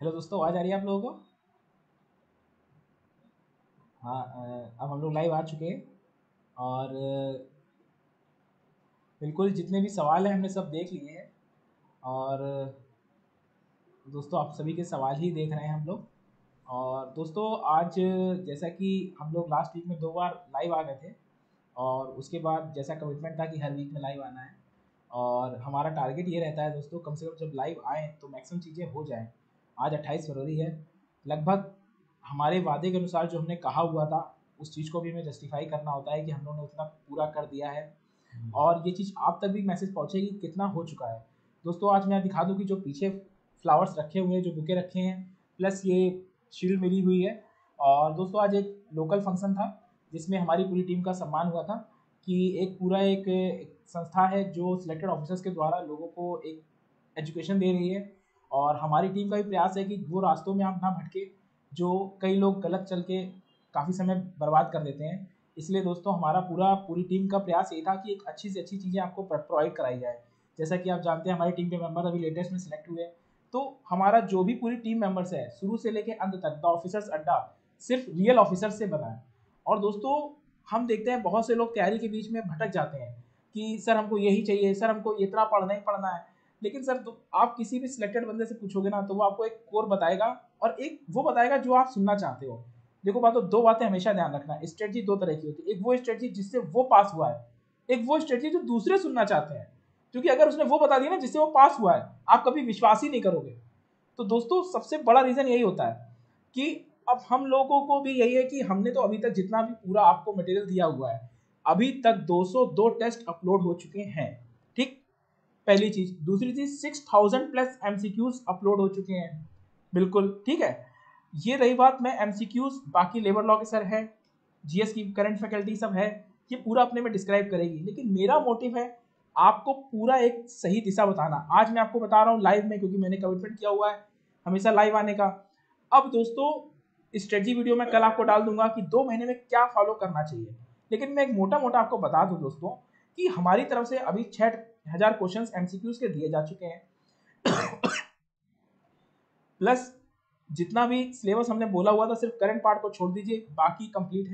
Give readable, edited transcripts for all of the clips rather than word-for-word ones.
Hello दोस्तों, आवाज़ आ रही है आप लोगों को? हाँ, अब हम लोग लाइव आ चुके हैं। और बिल्कुल जितने भी सवाल हैं हमने सब देख लिए हैं। और दोस्तों आप सभी के सवाल ही देख रहे हैं हम लोग। और दोस्तों आज जैसा कि हम लोग लास्ट वीक में 2 बार लाइव आ गए थे, और उसके बाद जैसा कमिटमेंट था कि हर वीक में लाइव आना है। और हमारा टारगेट ये रहता है दोस्तों, कम से कम जब लाइव आएँ तो मैक्सिमम चीज़ें हो जाएँ। आज 28 फरवरी है। लगभग हमारे वादे के अनुसार जो हमने कहा हुआ था, उस चीज़ को भी हमें जस्टिफाई करना होता है कि हम लोगों ने उतना पूरा कर दिया है। और ये चीज़ आप तक भी मैसेज पहुँचेगी कितना हो चुका है। दोस्तों आज मैं दिखा दूँ कि जो पीछे फ्लावर्स रखे हुए हैं, जो बुके रखे हैं, प्लस ये शील्ड मिली हुई है। और दोस्तों आज एक लोकल फंक्शन था जिसमें हमारी पूरी टीम का सम्मान हुआ था, कि एक पूरा एक संस्था है जो सिलेक्टेड ऑफिसर्स के द्वारा लोगों को एक एजुकेशन दे रही है। और हमारी टीम का भी प्रयास है कि वो रास्तों में आप ना भटके जो कई लोग गलत चल के काफ़ी समय बर्बाद कर देते हैं। इसलिए दोस्तों हमारा पूरी टीम का प्रयास ये था कि एक अच्छी से अच्छी चीज़ें आपको प्रोवाइड कराई जाए। जैसा कि आप जानते हैं हमारी टीम के मेंबर अभी लेटेस्ट में सिलेक्ट हुए। तो हमारा जो भी पूरी टीम मेंबर्स है शुरू से लेके अंत तक द ऑफिसर्स अड्डा सिर्फ रियल ऑफिसर्स से बना है। और दोस्तों हम देखते हैं बहुत से लोग तैयारी के बीच में भटक जाते हैं कि सर हमको यही चाहिए, सर हमको इतना पढ़ना ही पढ़ना है। लेकिन सर आप किसी भी सिलेक्टेड बंदे से पूछोगे ना तो वो आपको एक कोर बताएगा, और एक वो बताएगा जो आप सुनना चाहते हो। देखो बात, तो दो बातें हमेशा ध्यान रखना, स्ट्रेटजी दो तरह की होती है। एक वो स्ट्रेटजी जिससे वो पास हुआ है, एक वो स्ट्रेटजी जो दूसरे सुनना चाहते हैं। क्योंकि अगर उसने वो बता दिया ना जिससे वो पास हुआ है, आप कभी विश्वास ही नहीं करोगे। तो दोस्तों सबसे बड़ा रीजन यही होता है कि अब हम लोगों को भी यही है कि हमने तो अभी तक जितना भी पूरा आपको मटेरियल दिया हुआ है, अभी तक 202 टेस्ट अपलोड हो चुके हैं। ठीक, पहली चीज। दूसरी चीज 6000 प्लस एमसीक्यूज अपलोड हो चुके हैं। बिल्कुल ठीक है। ये रही बात में एमसीक्यूज, बाकी लेबर लॉ के सर है, जीएस की करंट फैकल्टी सब है, ये पूरा अपने में डिस्क्राइब करेगी। लेकिन मेरा मोटिव है आपको पूरा एक सही दिशा बताना। आज मैं आपको बता रहा हूँ लाइव में, क्योंकि मैंने कमिटमेंट किया हुआ है हमेशा लाइव आने का। अब दोस्तों स्ट्रेटजी वीडियो मैं कल आपको डाल दूंगा कि 2 महीने में क्या फॉलो करना चाहिए। लेकिन मैं एक मोटा मोटा आपको बता दूं दोस्तों कि हमारी तरफ से अभी 6000 क्वेश्चन एमसीक्यूज के दिए जा चुके हैं। प्लस जितना भी सिलेबस हमने बोला हुआ था, सिर्फ करंट पार्ट को छोड़ दीजिए, बाकी कंप्लीट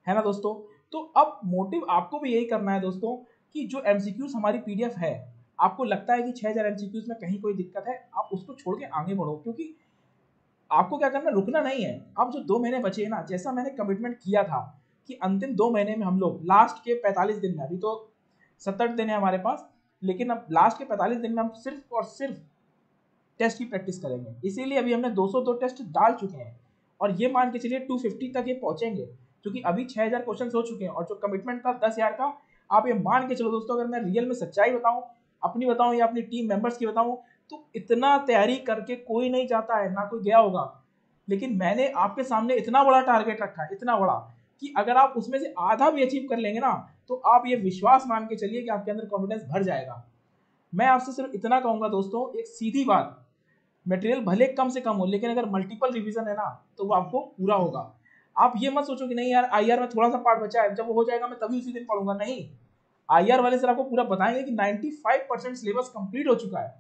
है ना दोस्तों। तो अब मोटिव आपको भी यही करना है दोस्तों कि जो एमसीक्यूज हमारी पीडीएफ है, आपको लगता है कि 6000 एमसीक्यूज में कहीं कोई दिक्कत है, आप उसको छोड़ के आगे बढ़ो। क्योंकि आपको क्या करना, रुकना नहीं है। अब जो 2 महीने बचे हैं ना, जैसा मैंने कमिटमेंट किया था कि अंतिम 2 महीने में हम लोग लास्ट के 45 दिन में, अभी तो 70 दिन है हमारे पास, लेकिन अब लास्ट के 45 दिन में हम सिर्फ और सिर्फ टेस्ट की प्रैक्टिस करेंगे। इसीलिए अभी हमने 202 टेस्ट डाल चुके हैं, और ये मान के चलिए 250 तक ये पहुंचेंगे, क्योंकि अभी 6000 क्वेश्चन हो चुके हैं और जो कमिटमेंट था 10,000 का। आप ये मान के चलो दोस्तों, अगर मैं रियल में सच्चाई बताऊं, अपनी बताऊं या अपनी टीम मेंबर्स की बताऊं, तो इतना तैयारी करके कोई नहीं जाता है, ना कोई गया होगा। लेकिन मैंने आपके सामने इतना बड़ा टारगेट रखा है, इतना बड़ा, कि अगर आप उसमें से आधा भी अचीव कर लेंगे ना, तो आप ये विश्वास मान के चलिए कि आपके अंदर कॉन्फिडेंस भर जाएगा। मैं आपसे सिर्फ इतना कहूंगा दोस्तों, एक सीधी बात, मटेरियल भले कम से कम हो, लेकिन अगर मल्टीपल रिवीजन है ना, तो वो आपको पूरा होगा। आप ये मत सोचो कि नहीं यार आईआर में थोड़ा सा पार्ट बचा है, जब वो हो जाएगा मैं तभी उसी दिन पढ़ूंगा। नहीं, आईआर वाले सर आपको पूरा बताएंगे कि 95% सिलेबस कंप्लीट हो चुका है।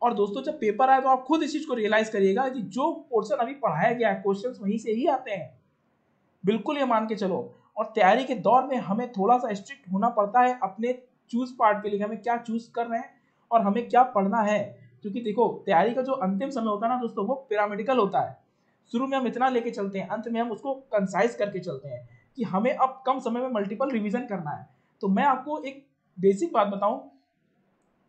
और दोस्तों जब पेपर आए तो आप खुद इस चीज को रियलाइज करिएगा कि जो पोर्शन अभी पढ़ाया गया है, क्वेश्चन वहीं से ही आते हैं। बिल्कुल ये मान के चलो। और तैयारी के दौर में हमें थोड़ा सा स्ट्रिक्ट होना पड़ता है अपने चूज पार्ट के लिए, हमें क्या चूज कर रहे हैं और हमें क्या पढ़ना है। क्योंकि देखो तैयारी का जो अंतिम समय होता है ना दोस्तों, वो पिरामिडिकल होता है। शुरू में हम इतना लेके चलते हैं, अंत में हम उसको कंसाइज करके चलते हैं कि हमें अब कम समय में मल्टीपल रिवीजन करना है। तो मैं आपको एक बेसिक बात बताऊं,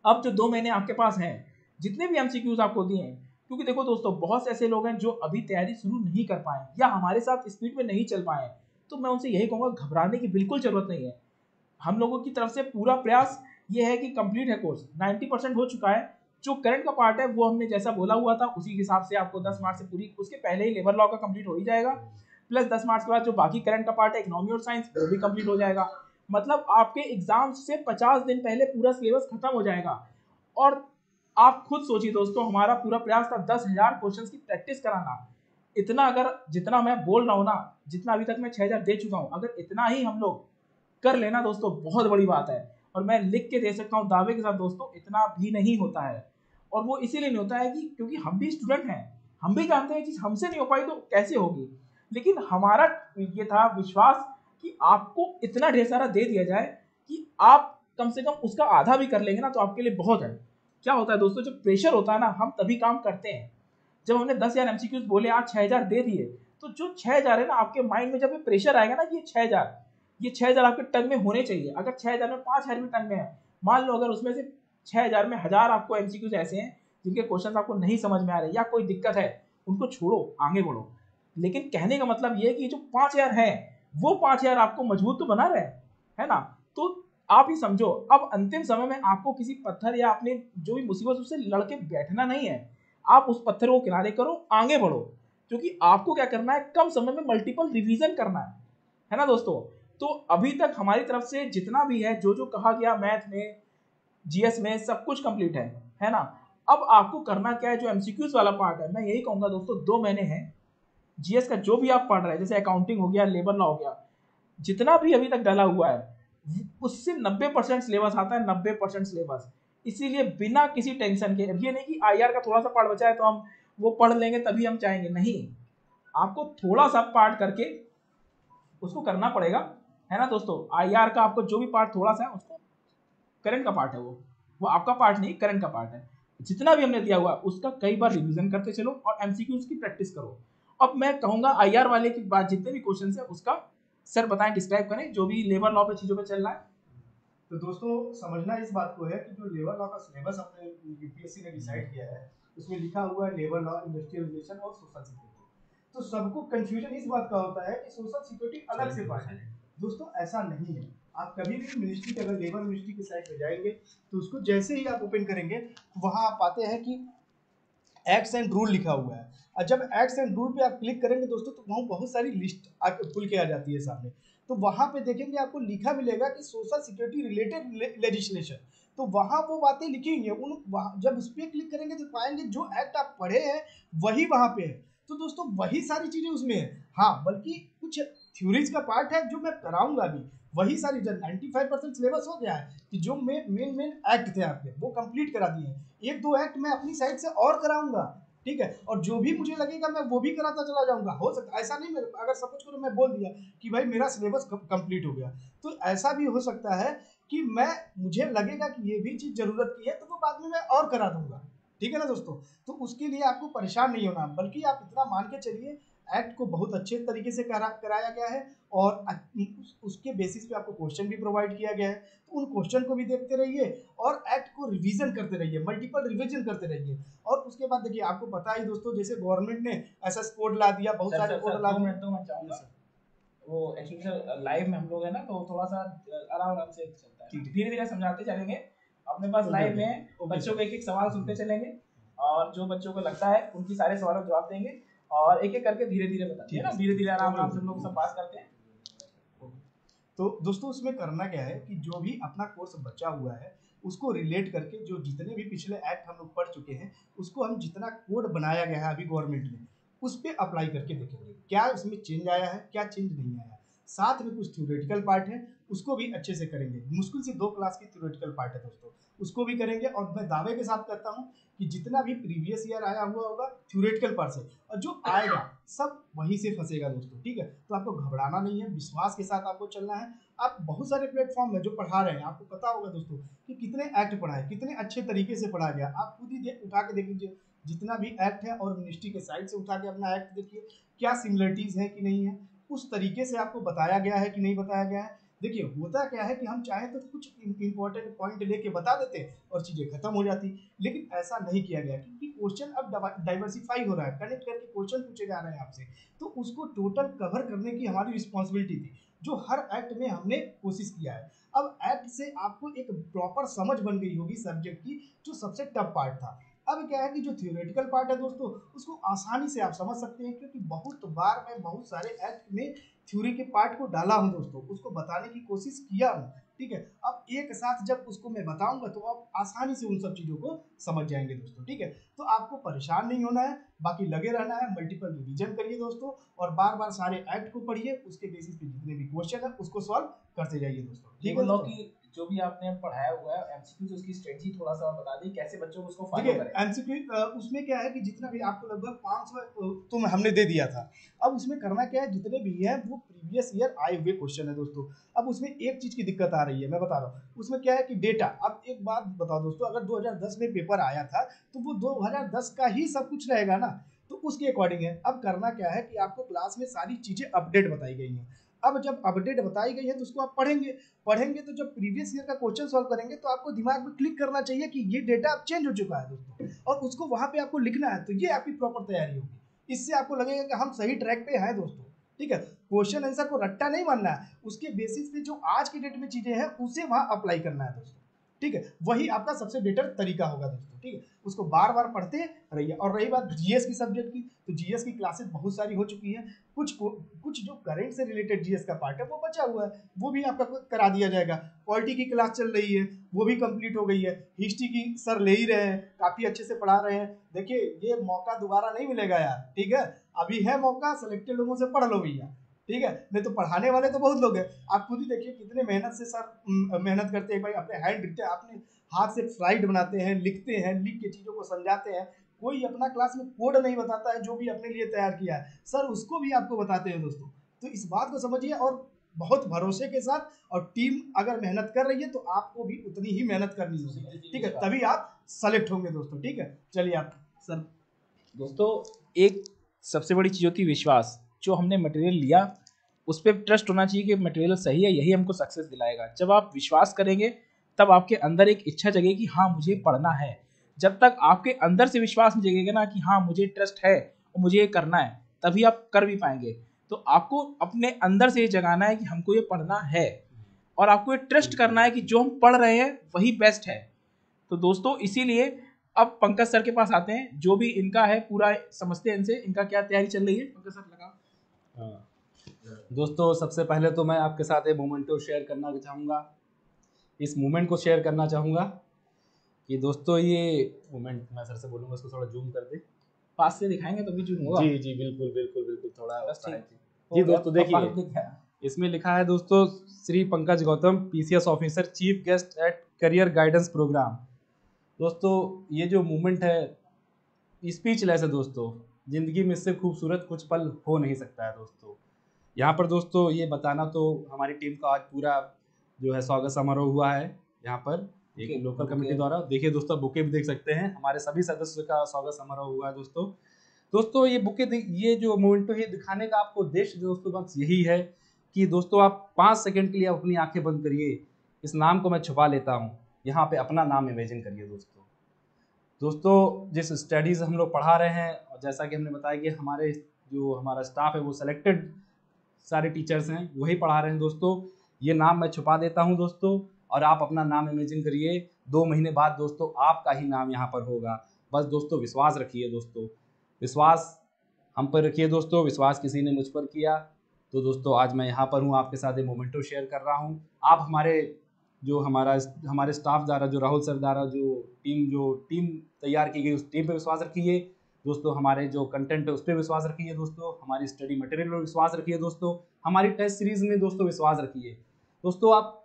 अब जो 2 महीने आपके पास हैं, जितने भी एमसीक्यूज आपको दिए हैं, क्योंकि देखो दोस्तों बहुत से ऐसे लोग हैं जो अभी तैयारी शुरू नहीं कर पाए या हमारे साथ स्पीड में नहीं चल पाए, तो मैं उनसे यही कहूँगा घबराने की बिल्कुल जरूरत नहीं है। हम लोगों की तरफ से पूरा प्रयास ये है कि कंप्लीट है कोर्स, 90% हो चुका है। जो करंट का पार्ट है वो हमने जैसा बोला हुआ था उसी हिसाब से आपको 10 मार्च से पूरी, उसके पहले ही लेबर लॉ का कंप्लीट हो ही जाएगा। प्लस 10 मार्च के बाद जो बाकी करंट का पार्ट है इकोनॉमी और साइंस, वो भी कंप्लीट हो जाएगा। मतलब आपके एग्जाम से 50 दिन पहले पूरा सिलेबस खत्म हो जाएगा। और आप खुद सोचिए दोस्तों, हमारा पूरा प्रयास था 10,000 क्वेश्चन की प्रैक्टिस कराना। इतना अगर जितना मैं बोल रहा हूँ ना, जितना अभी तक मैं 6,000 दे चुका हूँ, अगर इतना ही हम लोग कर लेना दोस्तों, बहुत बड़ी बात है। और मैं लिख के दे सकता हूँ दावे के साथ दोस्तों, इतना भी नहीं होता है। और वो इसीलिए नहीं होता है कि क्योंकि हम भी स्टूडेंट हैं, हम भी जानते हैं ये चीज हमसे नहीं हो पाई तो कैसे होगी, लेकिन हमारा ये था विश्वास कि आपको इतना ढेर सारा दे दिया जाए कि आप कम से कम उसका आधा भी कर लेंगे ना तो आपके लिए बहुत है। क्या होता है दोस्तों, जब प्रेशर होता है ना हम तभी काम करते हैं। जब हमने 10,000 एमसीक्यूज बोले, आज 6,000 दे दिए, तो जो 6,000 है ना आपके माइंड में जब ये प्रेशर आएगा ना, ये 6,000 आपके टंग में होने चाहिए। अगर 6,000 में 5,000 भी टंग में है, मान लो अगर उसमें से 6,000 में 1,000 आपको एमसीक्यूज ऐसे हैं जिनके क्वेश्चन आपको नहीं समझ में आ रहे या कोई दिक्कत है, उनको छोड़ो, आगे बढ़ो। लेकिन कहने का मतलब ये है कि जो 5,000 है वो 5,000 आपको मजबूत तो बना रहे, है ना। तो आप ही समझो, अब अंतिम समय में आपको किसी पत्थर या अपने जो भी मुसीबत उससे लड़के बैठना नहीं है। आप उस पत्थर को किनारे करो, आगे बढ़ो, क्योंकि आपको क्या करना है, कम समय में मल्टीपल रिवीजन करना है ना दोस्तों। तो अभी तक हमारी तरफ से जितना भी है, जो जो कहा गया मैथ में, जीएस में, सब कुछ कंप्लीट है ना। अब आपको करना क्या है, जो एमसीक्यूज वाला पार्ट है, मैं यही कहूंगा दोस्तों, 2 महीने हैं जीएस का जो भी आप पढ़ रहे हैं, जैसे अकाउंटिंग हो गया, लेबर लॉ हो गया, जितना भी अभी तक डला हुआ है उससे 90% सिलेबस आता है, 90% सिलेबस। इसीलिए बिना किसी टेंशन के, ये नहीं कि आईआर का थोड़ा सा पार्ट बचा है तो हम वो पढ़ लेंगे तभी हम चाहेंगे, नहीं, आपको थोड़ा सा पार्ट करके उसको करना पड़ेगा, है ना दोस्तों। आईआर का आपको जो भी पार्ट थोड़ा सा है उसको, करंट का पार्ट है वो आपका पार्ट नहीं, करंट का पार्ट है। जितना भी हमने दिया हुआ उसका कई बार रिवीजन करते चलो और एमसीक्यूज की प्रैक्टिस करो। अब मैं कहूंगा आईआर वाले की बात, जितने भी क्वेश्चन है उसका सर बताएं, डिस्क्राइब करें, जो भी लेबर लॉ पे चीजों पे चल रहा है। तो दोस्तों समझना इस बात को है कि जो लेबर लॉ का सिलेबस हमने यूपीएससी ने डिसाइड किया है, उसमें लिखा हुआ है लेबर लॉ, इंडस्ट्रियल रिलेशन और सोशल सिक्योरिटी। तो सबको कंफ्यूजन इस बात का होता है कि सोशल सिक्योरिटी अलग से पार्ट है। दोस्तों ऐसा नहीं है। आप कभी भी मिनिस्ट्री के, अगर लेबर मिनिस्ट्री की साइट पे जाएंगे तो उसको जैसे ही आप ओपन करेंगे वहां आप पाते हैं कि एक्ट्स एंड रूल लिखा हुआ है। और जब एक्ट्स एंड रूल पे आप क्लिक करेंगे दोस्तों तो वहाँ बहुत सारी लिस्ट खुल के आ जाती है सामने। तो वहाँ पे देखेंगे आपको लिखा मिलेगा कि सोशल सिक्योरिटी रिलेटेड लेजिस्लेशन। तो वहाँ वो बातें लिखी हुई है, उन जब उस पर क्लिक करेंगे तो पाएंगे जो एक्ट आप पढ़े हैं वही वहाँ पे है। तो दोस्तों वही सारी चीजें उसमें है। हाँ, बल्कि कुछ थ्योरीज का पार्ट है जो मैं कराऊंगा अभी, वही सारी 95% सिलेबस हो गया है कि जो मेन एक्ट थे आपके वो कंप्लीट करा दिए। 1-2 एक्ट मैं अपनी साइड से और कराऊंगा, ठीक है, और जो भी मुझे लगेगा मैं वो भी कराता चला जाऊंगा। हो सकता ऐसा नहीं, मैं अगर सपोज करो मैं बोल दिया कि भाई मेरा सिलेबस कंप्लीट हो गया, तो ऐसा भी हो सकता है कि मुझे लगेगा कि ये भी चीज जरूरत की है तो वो बाद में मैं और करा दूंगा, ठीक है ना दोस्तों। तो उसके लिए आपको परेशान नहीं होना, बल्कि आप इतना मान के चलिए एक्ट को बहुत अच्छे तरीके से कराया गया है और उसके बेसिस पे आपको क्वेश्चन भी प्रोवाइड किया गया है। तो उन क्वेश्चन को भी देखते रहिए और एक्ट को रिवीजन करते रहिए, मल्टीपल रिवीजन करते रहिए। और उसके बाद देखिए आपको पता ही दोस्तों, जैसे गवर्नमेंट ने ऐसा कोड ला दिया, बहुत सारे कोड ला दिए। तो मैं चाहूंगा, वो एक्चुअली सर लाइव में हम लोग है ना तो थोड़ा सा आराम आराम से चलता है, धीरे धीरे समझाते चलेंगे। अपने पास लाइव में बच्चों को एक एक सवाल सुनते चलेंगे और जो बच्चों को लगता है उनकी सारे सवालों का जवाब देंगे और एक एक करके धीरे धीरे बताते हैं ना, धीरे धीरे आराम आराम से हम लोग सब बात करते हैं। तो दोस्तों उसमें करना क्या है कि जो भी अपना कोर्स बचा हुआ है उसको रिलेट करके जो जितने भी पिछले एक्ट हम लोग पढ़ चुके हैं उसको हम जितना कोड बनाया गया है अभी गवर्नमेंट ने उस पर अप्लाई करके देखेंगे क्या उसमें चेंज आया है, क्या चेंज नहीं आया। साथ में कुछ थ्योरेटिकल पार्ट है उसको भी अच्छे से करेंगे। मुश्किल से 2 क्लास की थ्योरेटिकल पार्ट है दोस्तों, उसको भी करेंगे। और मैं दावे के साथ कहता हूँ कि जितना भी प्रीवियस ईयर आया हुआ होगा थ्योरेटिकल पार्ट से, और जो आएगा सब वहीं से फंसेगा दोस्तों, ठीक है। तो आपको घबराना नहीं है, विश्वास के साथ आपको चलना है। आप बहुत सारे प्लेटफॉर्म में जो पढ़ा रहे हैं, आपको पता होगा दोस्तों कि कितने एक्ट पढ़ाए, कितने अच्छे तरीके से पढ़ाया गया। आप खुद ही उठा के देख लीजिए जितना भी एक्ट है और मिनिस्ट्री के साइड से उठा के अपना एक्ट देखिए क्या सिमिलरिटीज है कि नहीं है, उस तरीके से आपको बताया गया है कि नहीं बताया गया है। देखिए होता क्या है कि हम चाहें तो कुछ इंपॉर्टेंट पॉइंट लेके बता देते और चीजें खत्म हो जाती, लेकिन ऐसा नहीं किया गया क्योंकि क्वेश्चन अब डाइवर्सिफाई हो रहा है, कनेक्ट करके क्वेश्चन पूछे जा रहे हैं आपसे। तो उसको टोटल कवर करने की हमारी रिस्पॉन्सिबिलिटी थी जो हर एक्ट में हमने कोशिश किया है। अब एक्ट से आपको एक प्रॉपर समझ बन गई होगी सब्जेक्ट की, जो सबसे टफ पार्ट था। अब क्या है कि जो थियोरेटिकल पार्ट है दोस्तों उसको आसानी से आप समझ सकते हैं क्योंकि बहुत बार मैं बहुत सारे एक्ट में थ्योरी के पार्ट को डाला हूं दोस्तों, उसको बताने की कोशिश किया हूं, ठीक है। अब एक साथ जब उसको मैं बताऊंगा तो आप आसानी से उन सब चीजों को समझ जाएंगे दोस्तों, ठीक है। तो आपको परेशान नहीं होना है, बाकी लगे रहना है, मल्टीपल रिवीजन करिए दोस्तों और बार बार सारे एक्ट को पढ़िए, उसके बेसिस पे जितने भी क्वेश्चन है उसको सॉल्व करते जाइए दोस्तों, ठीक है। जो भी आपने पढ़ाया हुआ है एमसीक्यूज, उसकी स्ट्रेटजी थोड़ा सा बता दें, कैसे बच्चों को उसको फॉलो देखिए करें। एमसीक्यू उसमें क्या है कि जितना भी आपको लगभग 500 तो हमने दे दिया था। अब उसमें करना क्या है, जितने भी हैं वो प्रीवियस ईयर आए हुए क्वेश्चन है दोस्तों। अब उसमें एक चीज की दिक्कत आ रही है, मैं बता रहा हूँ उसमें क्या है कि डेटा। अब एक बात बताओ दोस्तों, अगर 2010 में पेपर आया था तो वो 2010 का ही सब कुछ रहेगा ना, तो उसके अकॉर्डिंग है। अब करना क्या है कि आपको क्लास में सारी चीजें अपडेट बताई गई हैं। अब जब अपडेट बताई गई है तो उसको आप पढ़ेंगे। पढ़ेंगे तो जब प्रीवियस ईयर का क्वेश्चन सॉल्व करेंगे तो आपको दिमाग में क्लिक करना चाहिए कि ये डेटा अब चेंज हो चुका है दोस्तों, और उसको वहां पे आपको लिखना है। तो ये आपकी प्रॉपर तैयारी होगी। इससे आपको लगेगा कि हम सही ट्रैक पे हैं दोस्तों। ठीक है, क्वेश्चन आंसर को रट्टा नहीं मानना है, उसके बेसिस पे जो आज की डेट में चीजें हैं उसे वहां अप्लाई करना है दोस्तों। ठीक है, वही आपका सबसे बेटर तरीका होगा दोस्तों। ठीक है, उसको बार बार पढ़ते रहिए। और रही बात जीएस की सब्जेक्ट की, तो जीएस की क्लासेस बहुत सारी हो चुकी हैं। कुछ जो करंट से रिलेटेड जीएस का पार्ट है वो बचा हुआ है, वो भी आपका करा दिया जाएगा। पॉलिटी की क्लास चल रही है, वो भी कंप्लीट हो गई है। हिस्ट्री की सर ले ही रहे हैं, काफी अच्छे से पढ़ा रहे हैं। देखिए ये मौका दोबारा नहीं मिलेगा यार। ठीक है, अभी है मौका, सेलेक्टेड लोगों से पढ़ लो भैया। ठीक है, नहीं तो पढ़ाने वाले तो बहुत लोग हैं। आप खुद ही देखिए कितने मेहनत से सर मेहनत करते हैं भाई, अपने हैंड लिखते हैं, अपने हाथ से स्लाइड बनाते हैं, लिखते हैं, लिख के चीजों को समझाते हैं। कोई अपना क्लास में कोड नहीं बताता है जो भी अपने लिए तैयार किया है, सर उसको भी आपको बताते हैं दोस्तों। तो इस बात को समझिए, और बहुत भरोसे के साथ, और टीम अगर मेहनत कर रही है तो आपको भी उतनी ही मेहनत करनी होगी। ठीक है, तभी आप सेलेक्ट होंगे दोस्तों। ठीक है, चलिए आप सर। दोस्तों एक सबसे बड़ी चीज़ होती है विश्वास। जो हमने मटेरियल लिया उस पर ट्रस्ट होना चाहिए कि मटेरियल सही है, यही हमको सक्सेस दिलाएगा। जब आप विश्वास करेंगे तब आपके अंदर एक इच्छा जगेगी कि हाँ मुझे पढ़ना है। जब तक आपके अंदर से विश्वास नहीं जगेगा ना कि हाँ मुझे ट्रस्ट है और मुझे ये करना है, तभी आप कर भी पाएंगे। तो आपको अपने अंदर से ये जगाना है कि हमको ये पढ़ना है, और आपको ये ट्रस्ट करना है कि जो हम पढ़ रहे हैं वही बेस्ट है। तो दोस्तों इसीलिए अब पंकज सर के पास आते हैं, जो भी इनका है पूरा समझते हैं इनसे, इनका क्या तैयारी चल रही है। पंकज सर लगा। हाँ दोस्तों, सबसे पहले तो मैं आपके साथ एक मोमेंट को शेयर करना चाहूँगा। इस मोमेंट को शेयर करना चाहूँगा कि दोस्तों ये मोमेंट मैं सर से बोलूँगा इसको थोड़ा जूम कर दे। पास से दिखाएंगे तो भी जूम होगा। जी जी बिल्कुल बिल्कुल बिल्कुल, थोड़ा बस ठीक। जी दोस्तों देखिए, इसमें लिखा है दोस्तों, Shri Pankaj Gautam PCS officer chief guest at career guidance programme. दोस्तों ये जो मूवमेंट है स्पीचलेस है दोस्तों। ज़िंदगी में इससे खूबसूरत कुछ पल हो नहीं सकता है दोस्तों। यहाँ पर दोस्तों ये बताना, तो हमारी टीम का आज पूरा जो है स्वागत समारोह हुआ है यहाँ पर एक लोकल कमेटी द्वारा। देखिए दोस्तों, बुके भी देख सकते हैं, हमारे सभी सदस्यों का स्वागत समारोह हुआ है दोस्तों। दोस्तों ये बुके, ये जो मोमेंटो है दिखाने का आपको उद्देश्य दोस्तों बस यही है कि दोस्तों आप 5 सेकंड के लिए अपनी आंखें बंद करिए। इस नाम को मैं छुपा लेता हूँ, यहाँ पे अपना नाम इमेजिन करिए दोस्तों। दोस्तों जिस स्टडीज़ हम लोग पढ़ा रहे हैं, और जैसा कि हमने बताया कि हमारा स्टाफ है वो सेलेक्टेड सारे टीचर्स हैं, वही पढ़ा रहे हैं दोस्तों। ये नाम मैं छुपा देता हूं दोस्तों, और आप अपना नाम इमेजिन करिए। 2 महीने बाद दोस्तों आपका ही नाम यहाँ पर होगा। बस दोस्तों विश्वास रखिए दोस्तों, विश्वास हम पर रखिए दोस्तों। विश्वास किसी ने मुझ पर किया, तो दोस्तों आज मैं यहाँ पर हूँ, आपके साथ एक मोमेंटो शेयर कर रहा हूँ। आप हमारे स्टाफ द्वारा, जो राहुल सर द्वारा जो टीम तैयार की गई उस टीम पर विश्वास रखिए दोस्तों। हमारे जो कंटेंट है उस पर विश्वास रखिए दोस्तों। हमारी स्टडी मटेरियल पर विश्वास रखिए दोस्तों। हमारी टेस्ट सीरीज़ में दोस्तों विश्वास रखिए दोस्तों। आप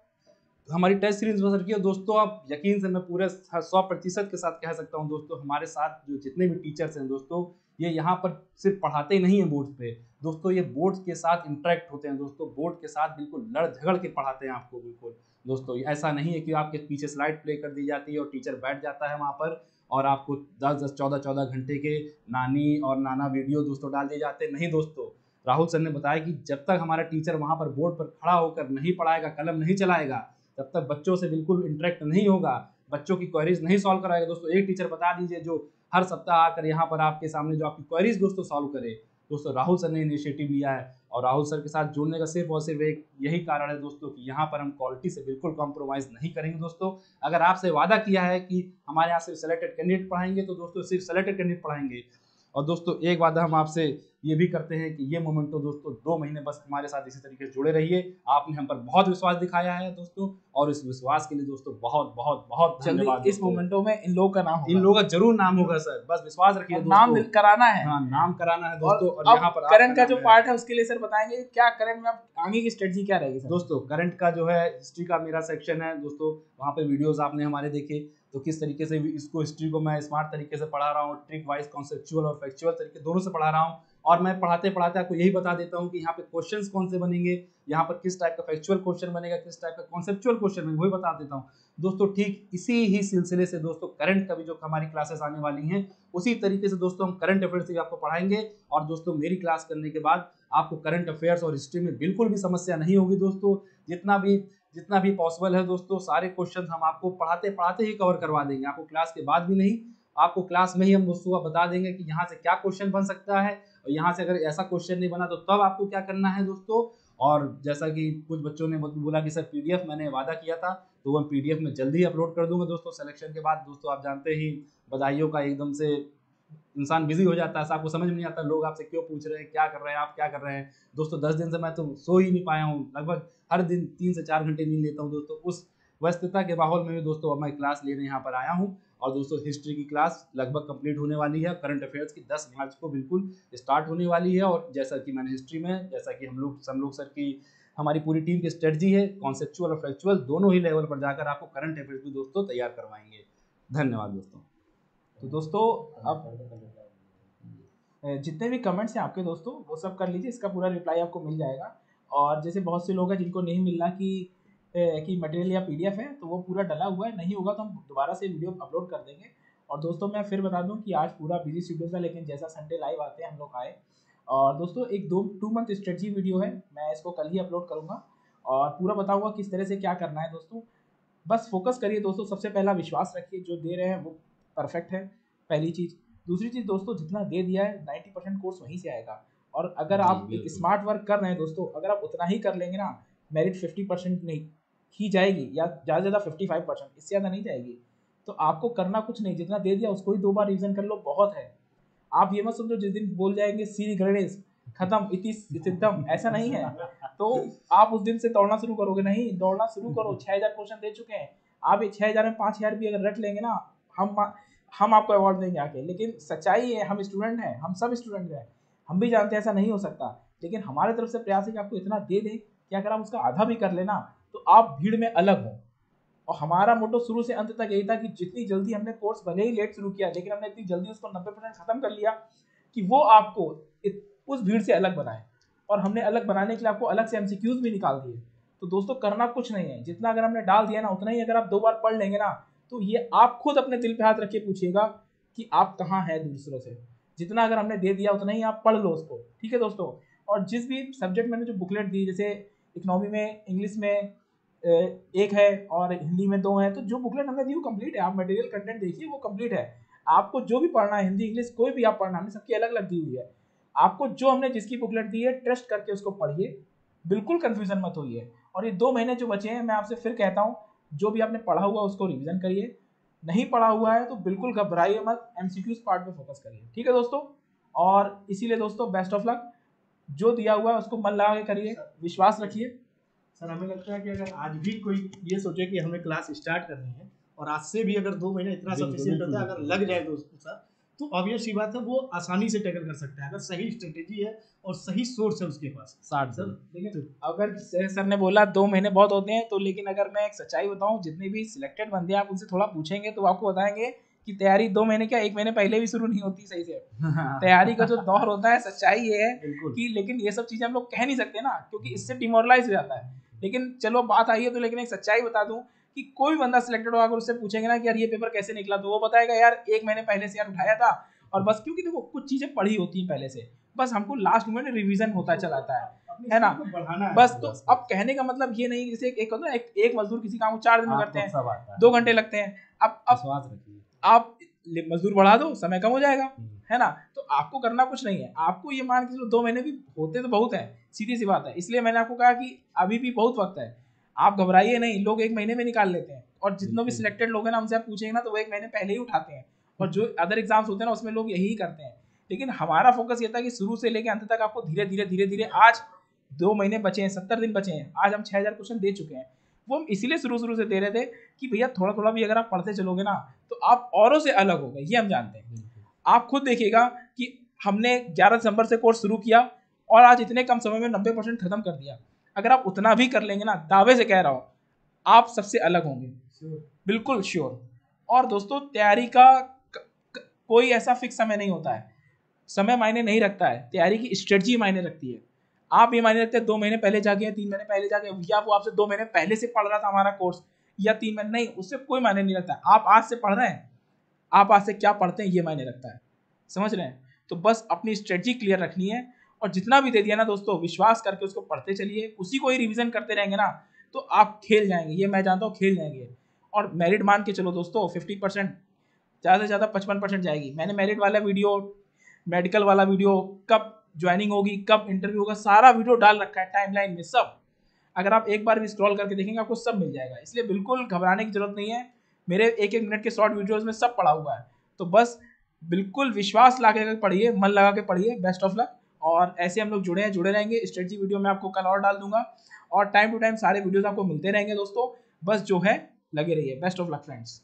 हमारी टेस्ट सीरीज विश्वास रखिए दोस्तों। आप यकीन से मैं पूरे 100% के साथ कह सकता हूँ दोस्तों, हमारे साथ जो जितने भी टीचर्स हैं दोस्तों, ये यहाँ पर सिर्फ पढ़ाते ही नहीं हैं बोर्ड पे दोस्तों, ये बोर्ड के साथ इंटरेक्ट होते हैं दोस्तों। बोर्ड के साथ बिल्कुल लड़ झगड़ के पढ़ाते हैं आपको बिल्कुल दोस्तों। ऐसा नहीं है कि आपके पीछे स्लाइड प्ले कर दी जाती है और टीचर बैठ जाता है वहाँ पर और आपको 10-10, 14-14 घंटे के नानी और नाना वीडियो दोस्तों डाल दिए जाते हैं। नहीं दोस्तों, राहुल सर ने बताया कि जब तक हमारा टीचर वहाँ पर बोर्ड पर खड़ा होकर नहीं पढ़ाएगा, कलम नहीं चलाएगा, तब तक बच्चों से बिल्कुल इंटरेक्ट नहीं होगा, बच्चों की क्वेरीज नहीं सॉल्व कराएगा दोस्तों। एक टीचर बता दीजिए जो हर सप्ताह आकर यहाँ पर आपके सामने जो आपकी क्वेरीज दोस्तों सॉल्व करे। दोस्तों राहुल सर ने इनिशिएटिव लिया है, और राहुल सर के साथ जुड़ने का सिर्फ और सिर्फ एक यही कारण है दोस्तों कि यहाँ पर हम क्वालिटी से बिल्कुल कॉम्प्रोमाइज़ नहीं करेंगे दोस्तों। अगर आपसे वादा किया है कि हमारे यहाँ सिर्फ सेलेक्टेड कैंडिडेट पढ़ाएंगे, तो दोस्तों सिर्फ सेलेक्टेड कैंडिडेट पढ़ाएंगे। और दोस्तों एक वादा हम आपसे ये भी करते हैं कि ये मोमेंट तो दोस्तों 2 महीने बस हमारे साथ इसी तरीके से जुड़े रहिए। आपने हम पर बहुत विश्वास दिखाया है दोस्तों, और इस विश्वास के लिए दोस्तों बहुत बहुत बहुत धन्यवाद। इस मोमेंटों में इन लोगों का नाम होगा, इन लोगों का जरूर नाम होगा सर, बस विश्वास रखिए दोस्तों। नाम कराना है, हाँ नाम कराना है दोस्तों। और यहाँ पर करंट का जो पार्ट है उसके लिए सर बताएंगे क्या करंट में आगे की स्ट्रेटजी क्या रहेगी सर? दोस्तों करंट का जो है हिस्ट्री का मेरा सेक्शन है दोस्तों, वहाँ पे वीडियोस आपने हमारे देखे, तो किस तरीके से इसको हिस्ट्री को मैं स्मार्ट तरीके से पढ़ा रहा हूँ, ट्रिक वाइज कॉन्सेप्चुअल और फैक्चुअल तरीके दोनों से पढ़ा रहा हूँ। और मैं पढ़ाते पढ़ाते आपको यही बता देता हूँ कि यहाँ पे क्वेश्चंस कौन से बनेंगे, यहाँ पर किस टाइप का फैक्चुअल क्वेश्चन बनेगा, किस टाइप का कॉन्सेप्चुअल क्वेश्चन बनेगा, वही बता देता हूँ दोस्तों। ठीक इसी ही सिलसिले से दोस्तों करंट का भी जो हमारी क्लासेस आने वाली हैं, उसी तरीके से दोस्तों हम करंट अफेयर्स भी आपको पढ़ाएंगे। और दोस्तों मेरी क्लास करने के बाद आपको करंट अफेयर्स और हिस्ट्री में बिल्कुल भी समस्या नहीं होगी दोस्तों। जितना भी पॉसिबल है दोस्तों, सारे क्वेश्चंस हम आपको पढ़ाते पढ़ाते ही कवर करवा देंगे, आपको क्लास के बाद भी नहीं, आपको क्लास में ही हम दोस्तों बता देंगे कि यहाँ से क्या क्वेश्चन बन सकता है, और यहाँ से अगर ऐसा क्वेश्चन नहीं बना तो तब आपको क्या करना है दोस्तों। और जैसा कि कुछ बच्चों ने बोला कि सर पीडीएफ मैंने वादा किया था, तो वो पीडीएफ में जल्दी ही अपलोड कर दूंगा दोस्तों सिलेक्शन के बाद। दोस्तों आप जानते ही बधाइयों का एकदम से इंसान बिजी हो जाता है, आपको समझ में नहीं आता लोग आपसे क्यों पूछ रहे हैं, क्या कर रहे हैं, आप क्या कर रहे हैं दोस्तों। 10 दिन से मैं तो सो ही नहीं पाया हूँ, लगभग हर दिन 3 से 4 घंटे नींद लेता हूँ दोस्तों। उस व्यस्तता के माहौल में भी दोस्तों अब मैं क्लास लेने यहाँ पर आया हूँ। और दोस्तों हिस्ट्री की क्लास लगभग कंप्लीट होने वाली है, करंट अफेयर्स की 10 मार्च को बिल्कुल स्टार्ट होने वाली है। और जैसा कि मैंने हिस्ट्री में, जैसा कि हम लोग सर की हमारी पूरी टीम की स्ट्रेटजी है, कॉन्सेप्चुअल और फैक्चुअल दोनों ही लेवल पर जाकर आपको करंट अफेयर्स भी दोस्तों तैयार करवाएंगे। धन्यवाद दोस्तों। तो दोस्तों अब जितने भी कमेंट्स हैं आपके दोस्तों वो सब कर लीजिए, इसका पूरा रिप्लाई आपको मिल जाएगा। और जैसे बहुत से लोग हैं जिनको नहीं मिल रहा कि मटेरियल या पीडीएफ है, तो वो पूरा डला हुआ है, नहीं होगा तो हम दोबारा से वीडियो अपलोड कर देंगे। और दोस्तों मैं फिर बता दूं कि आज पूरा बिजी शेड्यूल था, लेकिन जैसा संडे लाइव आते हैं हम लोग आए। और दोस्तों एक 2 मंथ स्ट्रेटजी वीडियो है, मैं इसको कल ही अपलोड करूँगा और पूरा बताऊँगा किस तरह से क्या करना है दोस्तों। बस फोकस करिए दोस्तों, सबसे पहला विश्वास रखिए, जो दे रहे हैं वो परफेक्ट है, पहली चीज़। दूसरी चीज़ दोस्तों, जितना दे दिया है 90% कोर्स वहीं से आएगा। और अगर आप एक स्मार्ट वर्क कर रहे हैं दोस्तों, अगर आप उतना ही कर लेंगे ना, मेरिट 50% नहीं ही जाएगी, या ज़्यादा से ज़्यादा 55%, इससे ज़्यादा नहीं जाएगी। तो आपको करना कुछ नहीं, जितना दे दिया उसको ही 2 बार रिविजन कर लो, बहुत है। आप ये मत समझो जिस दिन बोल जाएंगे सी गणेश खत्म इति सिद्धम, ऐसा नहीं है। तो आप उस दिन से दौड़ना शुरू करोगे नहीं, दौड़ना शुरू करो। 6000 क्वेश्चन दे चुके हैं आप, 6000 में 5000 भी अगर रट लेंगे ना, हम आपको अवार्ड देंगे आके। लेकिन सच्चाई है, हम स्टूडेंट हैं, हम सब स्टूडेंट हैं, हम भी जानते हैं ऐसा नहीं हो सकता। लेकिन हमारे तरफ से प्रयास है कि आपको इतना दे दें कि अगर आप उसका आधा भी कर लेना तो आप भीड़ में अलग हो। और हमारा मोटो शुरू से अंत तक यही था कि जितनी जल्दी हमने कोर्स भले ही लेट शुरू किया, लेकिन हमने इतनी जल्दी उसको 90% खत्म कर लिया कि वो आपको उस भीड़ से अलग बनाए। और हमने अलग बनाने के लिए आपको अलग से एमसीक्यूज भी निकाल दिए। तो दोस्तों करना कुछ नहीं है, जितना अगर हमने डाल दिया ना, उतना ही अगर आप 2 बार पढ़ लेंगे ना, तो ये आप खुद अपने दिल पे हाथ रख के पूछिएगा कि आप कहाँ हैं दूसरों से। जितना अगर हमने दे दिया उतना ही आप पढ़ लो उसको, ठीक है दोस्तों। और जिस भी सब्जेक्ट मैंने जो बुकलेट दी, जैसे इकोनॉमी में, इंग्लिश में 1 है और हिंदी में 2 है, तो जो बुकलेट हमने दी वो कंप्लीट है। आप मटेरियल कंटेंट देखिए, वो कंप्लीट है। आपको जो भी पढ़ना है, हिंदी इंग्लिश कोई भी आप पढ़ना, हमने सबकी अलग अलग दी हुई है। आपको जो हमने जिसकी बुकलेट दी है, ट्रस्ट करके उसको पढ़िए, बिल्कुल कन्फ्यूजन मत होइए। और ये 2 महीने जो बचे हैं, मैं आपसे फिर कहता हूँ, जो भी आपने पढ़ा हुआ उसको रिविजन करिए, नहीं पढ़ा हुआ है तो बिल्कुल घबराइए मत, एमसीक्यूज पार्ट पे फोकस करिए, ठीक है दोस्तों। और इसीलिए दोस्तों बेस्ट ऑफ लक, जो दिया हुआ है उसको मन लगा के करिए, विश्वास रखिए। सर हमें लगता है कि अगर आज भी कोई ये सोचे कि हमें क्लास स्टार्ट करनी है, और आज से भी अगर 2 महीने इतना सफिशिएंट होता है, अगर लग जाए दोस्तों सर, तो ऑब्वियस सी बात है वो आसानी से टैकल कर सकता है, अगर सही स्ट्रेटेजी है और सही सोर्स है उसके पास। 60 सर देखिए, अगर सर ने बोला 2 महीने बहुत होते हैं, तो लेकिन अगर मैं एक सच्चाई बताऊं, जितने भी सिलेक्टेड बंदे हैं आप उनसे थोड़ा पूछेंगे तो आपको बताएंगे कि तैयारी 2 महीने क्या 1 महीने पहले भी शुरू नहीं होती सही से। तैयारी का जो दौर होता है, सच्चाई ये है कि, लेकिन ये सब चीजें हम लोग कह नहीं सकते ना, क्योंकि इससे डिमोरलाइज हो जाता है। लेकिन चलो बात आई है तो, लेकिन एक सच्चाई बता दूं कि कोई बंदा सिलेक्टेड होगा, अगर उससे पूछेंगे ना कि यार ये पेपर कैसे निकला, तो वो बताएगा यार 1 महीने पहले से यार उठाया था, और बस क्योंकि देखो कुछ चीजें पढ़ी होती हैं पहले से, बस हमको लास्ट में रिवीजन होता चला आता है ना, बस। तो अब कहने का मतलब ये नहीं, जैसे एक होता है एक मजदूर किसी काम को 4 दिन में करते हैं, 2 घंटे लगते हैं, अब आप मजदूर बढ़ा दो, समय कम हो जाएगा, है ना। तो आपको करना कुछ नहीं है, आपको ये मान के चलो 2 महीने भी होते तो बहुत है, सीधी सी बात है। इसलिए मैंने आपको कहा कि अभी भी बहुत वक्त है, आप घबराइए नहीं, लोग 1 महीने में निकाल लेते हैं। और जितने भी सिलेक्टेड लोग हैं ना, उनसे आप पूछेंगे ना तो वो 1 महीने पहले ही उठाते हैं। और जो अदर एग्जाम्स होते हैं ना, उसमें लोग यही करते हैं। लेकिन हमारा फोकस ये था कि शुरू से लेकर अंत तक आपको धीरे धीरे धीरे धीरे, आज 2 महीने बचे हैं, 70 दिन बचे हैं, आज हम 6000 क्वेश्चन दे चुके हैं। वो हम इसीलिए शुरू से दे रहे थे कि भैया थोड़ा थोड़ा भी अगर आप पढ़ते चलोगे ना तो आप औरों से अलग हो गए, ये हम जानते हैं। आप खुद देखिएगा कि हमने 11 दिसंबर से कोर्स शुरू किया और आज इतने कम समय में 90% खत्म कर दिया। अगर आप उतना भी कर लेंगे ना, दावे से कह रहा हूँ, आप सबसे अलग होंगे, बिल्कुल श्योर। और दोस्तों तैयारी का कोई ऐसा फिक्स समय नहीं होता है, समय मायने नहीं रखता है, तैयारी की स्ट्रेटजी मायने रखती है। आप ये मायने रखते हैं 2 महीने पहले जाके, 3 महीने पहले जाके, या वो आपसे 2 महीने पहले से पढ़ रहा था हमारा कोर्स, या 3 महीने, नहीं, उससे कोई मायने नहीं रखता। आप आज से पढ़ रहे हैं, आप आज से क्या पढ़ते हैं ये मायने रखता है, समझ रहे हैं। तो बस अपनी स्ट्रेटजी क्लियर रखनी है और जितना भी दे दिया ना दोस्तों, विश्वास करके उसको पढ़ते चलिए, उसी को ही रिवीजन करते रहेंगे ना तो आप खेल जाएंगे, ये मैं जानता हूँ, खेल जाएंगे। और मेरिट मान के चलो दोस्तों, 50%, ज़्यादा से ज़्यादा 55% जाएगी। मैंने मेरिट वाला वीडियो, मेडिकल वाला वीडियो, कब ज्वाइनिंग होगी, कब इंटरव्यू होगा, सारा वीडियो डाल रखा है टाइमलाइन में, सब। अगर आप एक बार भी स्क्रॉल करके देखेंगे आपको सब मिल जाएगा, इसलिए बिल्कुल घबराने की जरूरत नहीं है। मेरे 1-1 मिनट के शॉर्ट वीडियोस में सब पड़ा हुआ है, तो बस बिल्कुल विश्वास ला के पढ़िए, मन लगा के पढ़िए। Best of luck. और ऐसे हम लोग जुड़े रहेंगे। स्ट्रेटजी वीडियो मैं आपको कल और डाल दूंगा और टाइम टू टाइम सारे वीडियोस आपको मिलते रहेंगे दोस्तों, बस जो है लगे रहिए। Best of luck friends.